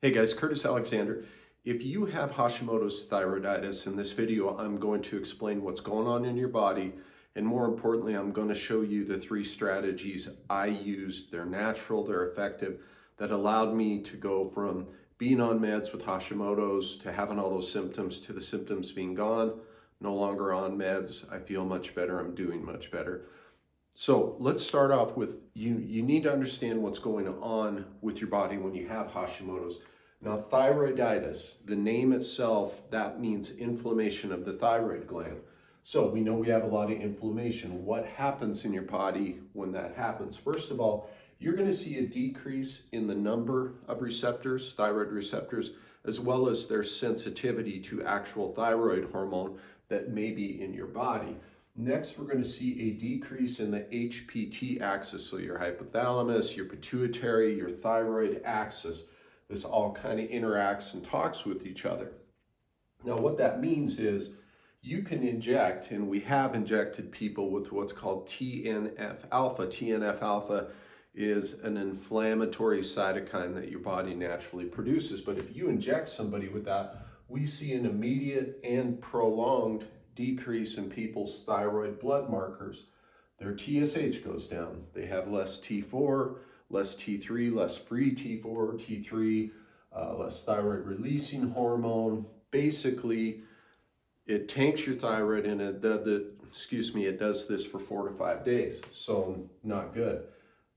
Hey guys, Curtis Alexander. If you have Hashimoto's thyroiditis, in this video I'm going to explain what's going on in your body, and more importantly I'm going to show you the 3 strategies I used. They're natural, they're effective, that allowed me to go from being on meds with Hashimoto's to having all those symptoms to the symptoms being gone, no longer on meds. I feel much better, I'm doing much better. So let's start off with you need to understand what's going on with your body when you have Hashimoto's. Now, thyroiditis, the name itself, that means inflammation of the thyroid gland. So we know we have a lot of inflammation. What happens in your body when that happens? First of all, you're going to see a decrease in the number of receptors, thyroid receptors, as well as their sensitivity to actual thyroid hormone that may be in your body. Next, we're going to see a decrease in the HPT axis, so your hypothalamus, your pituitary, your thyroid axis. This all kind of interacts and talks with each other. Now, what that means is you can inject, and we have injected people with what's called Tnf Alpha. Tnf Alpha is an inflammatory cytokine that your body naturally produces. But if you inject somebody with that, we see an immediate and prolonged decrease in people's thyroid blood markers. Their TSH goes down. They have less T4, less T3, less free T4, T3, less thyroid releasing hormone. Basically, it tanks your thyroid, and it does this for 4 to 5 days. So not good.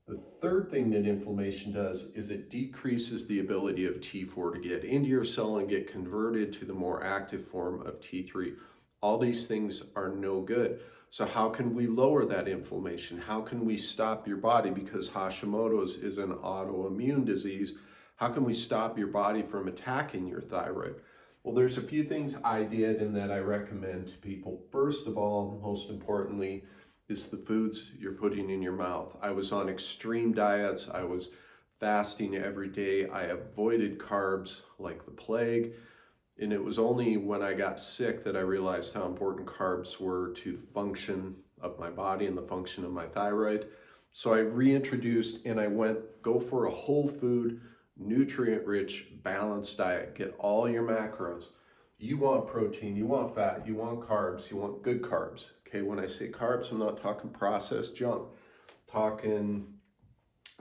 The third thing that inflammation does is it decreases the ability of T4 to get into your cell and get converted to the more active form of T3. All these things are no good. So how can we lower that inflammation? How can we stop your body? Because Hashimoto's is an autoimmune disease. How can we stop your body from attacking your thyroid? Well, there's a few things I did and that I recommend to people. First of all, most importantly, is the foods you're putting in your mouth. I was on extreme diets. I was fasting every day. I avoided carbs like the plague. And it was only when I got sick that I realized how important carbs were to the function of my body and the function of my thyroid. So I reintroduced and I go for a whole food, nutrient-rich, balanced diet. Get all your macros. You want protein, you want fat, you want carbs, you want good carbs. Okay, when I say carbs, I'm not talking processed junk. Talking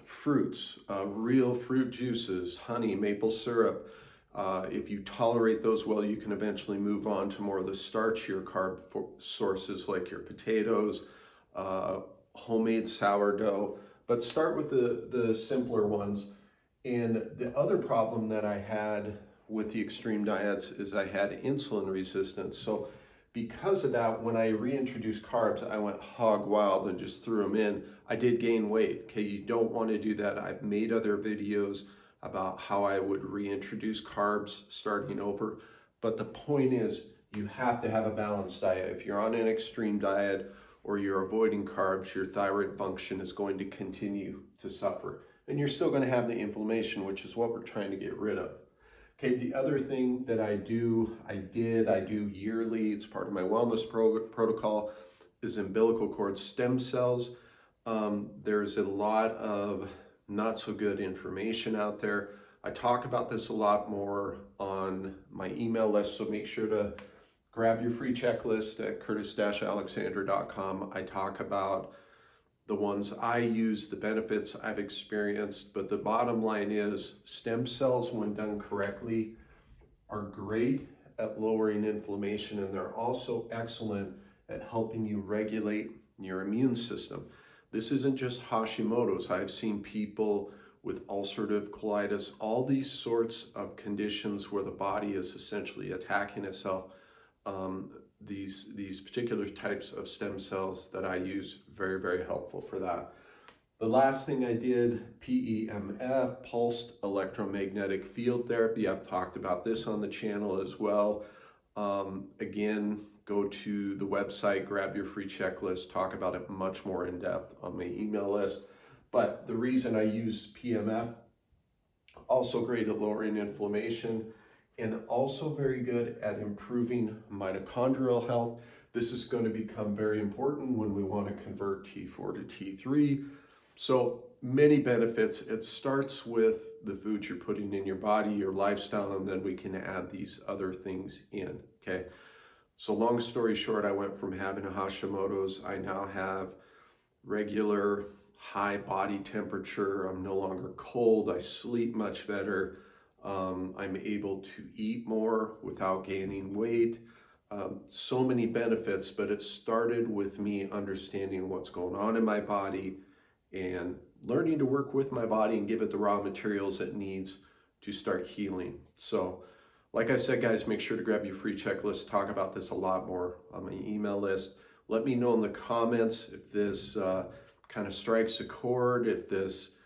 fruits, real fruit juices, honey, maple syrup. If you tolerate those well, you can eventually move on to more of the starchier carb sources like your potatoes, homemade sourdough, but start with the simpler ones. And the other problem that I had with the extreme diets is I had insulin resistance. So because of that, when I reintroduced carbs, I went hog wild and just threw them in. I did gain weight. Okay, you don't want to do that. I've made other videos about how I would reintroduce carbs starting over. But the point is, you have to have a balanced diet. If you're on an extreme diet or you're avoiding carbs, your thyroid function is going to continue to suffer. And you're still going to have the inflammation, which is what we're trying to get rid of. Okay, the other thing that I do yearly, it's part of my wellness protocol, is umbilical cord stem cells. There's a lot of not so good information out there. I talk about this a lot more on my email list, so make sure to grab your free checklist at curtis-alexander.com. I talk about the ones I use, the benefits I've experienced, but the bottom line is stem cells, when done correctly, are great at lowering inflammation, and they're also excellent at helping you regulate your immune system. This isn't just Hashimoto's. I've seen people with ulcerative colitis, all these sorts of conditions where the body is essentially attacking itself. These particular types of stem cells that I use, very, very helpful for that. The last thing I did, PEMF, pulsed electromagnetic field therapy. I've talked about this on the channel as well. Again, go to the website, grab your free checklist, talk about it much more in depth on my email list. But the reason I use PEMF, also great at lowering inflammation and also very good at improving mitochondrial health. This is going to become very important when we want to convert T4 to T3. So many benefits. It starts with the food you're putting in your body, your lifestyle, and then we can add these other things in, okay? So long story short, I went from having a Hashimoto's, I now have regular high body temperature. I'm no longer cold. I sleep much better. I'm able to eat more without gaining weight. So many benefits, but it started with me understanding what's going on in my body and learning to work with my body and give it the raw materials it needs to start healing. So like I said, guys, make sure to grab your free checklist. Talk about this a lot more on my email list. Let me know in the comments if this kind of strikes a chord, if this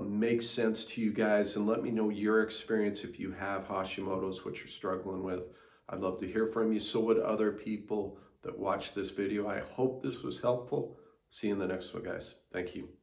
makes sense to you guys, and let me know your experience if you have Hashimoto's, what you're struggling with. I'd love to hear from you. So would other people that watch this video. I hope this was helpful. See you in the next one, guys. Thank you.